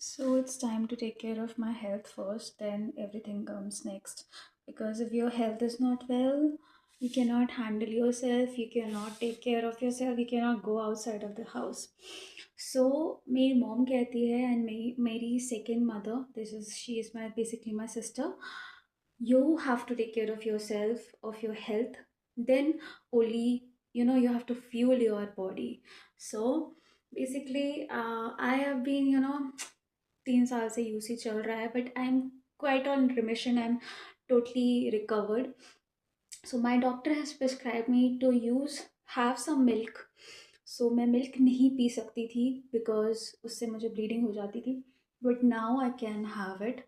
So it's time to take care of my health first, then everything comes next. Because if your health is not well, you cannot handle yourself, you cannot take care of yourself, you cannot go outside of the house. So मेरी mom कहती है and मेरी second mother, this is she is my basically my sister. You have to take care of yourself, of your health. Then only you have to fuel your body. So basically, I have been 3 साल से UC चल रहा है but I am quite on remission I am totally recovered so my doctor has prescribe me to use have some milk so मैं milk नहीं P सकती थी because उससे मुझे ब्लीडिंग हो जाती थी but now I can have it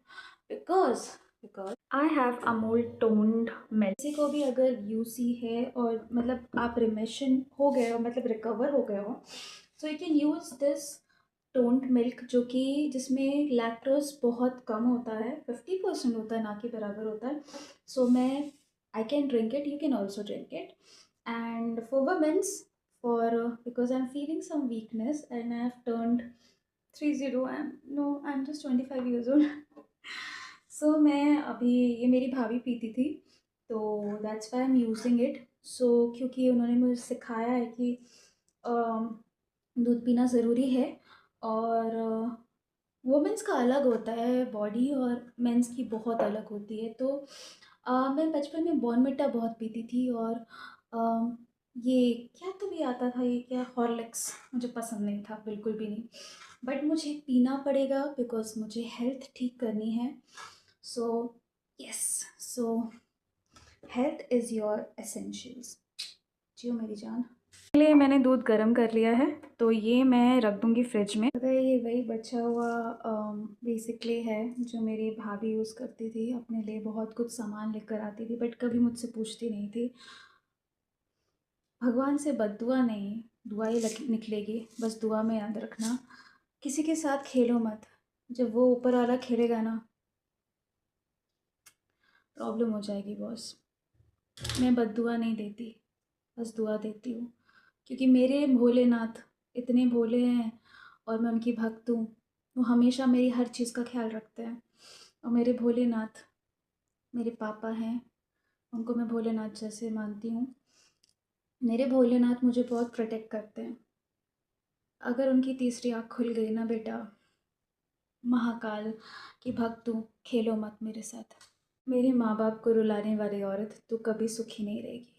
because because I have Amul toned milk किसी को भी अगर यूसी है और मतलब आप रिमिशन हो गए हो मतलब रिकवर हो गए हो so you can use this toned milk जो कि जिसमें लैक्टोज बहुत कम होता है 50% होता है ना कि बराबर होता है सो मैं I can drink it you can also drink it and for womens for because I am feeling some weakness and I have turned 30 I am no I am just 25 years old so मैं अभी ये मेरी भाभी पीती थी तो that's why I am using it so क्योंकि उन्होंने मुझे सिखाया है कि दूध पीना ज़रूरी है और वुमेन्स का अलग होता है बॉडी और मेंस की बहुत अलग होती है तो मैं बचपन में बॉर्नविटा बहुत पीती थी और ये क्या तो भी आता था ये क्या हॉर्लिक्स मुझे पसंद नहीं था बिल्कुल भी नहीं बट मुझे पीना पड़ेगा बिकॉज मुझे हेल्थ ठीक करनी है so yes so health is your essentials जियो मेरी जान लिए मैंने दूध गर्म कर लिया है तो ये मैं रख दूँगी फ्रिज में पता है ये वही बचा हुआ बेसिकली है जो मेरी भाभी यूज़ करती थी अपने लिए बहुत कुछ सामान लेकर आती थी बट कभी मुझसे पूछती नहीं थी भगवान से बद्दुआ नहीं दुआ ही निकलेगी बस दुआ में याद रखना किसी के साथ खेलो मत जब वो ऊपर वाला खेलेगा ना प्रॉब्लम हो जाएगी बॉस मैं बद्दुआ नहीं देती बस दुआ देती हूँ क्योंकि मेरे भोलेनाथ इतने भोले हैं और मैं उनकी भक्त हूँ वो हमेशा मेरी हर चीज़ का ख्याल रखते हैं और मेरे भोलेनाथ मेरे पापा हैं उनको मैं भोलेनाथ जैसे मानती हूँ मेरे भोलेनाथ मुझे बहुत प्रोटेक्ट करते हैं अगर उनकी तीसरी आँख खुल गई ना बेटा महाकाल की भक्त हूँ खेलो मत मेरे साथ मेरे माँ बाप को रुलाने वाली औरत तू कभी सुखी नहीं रहेगी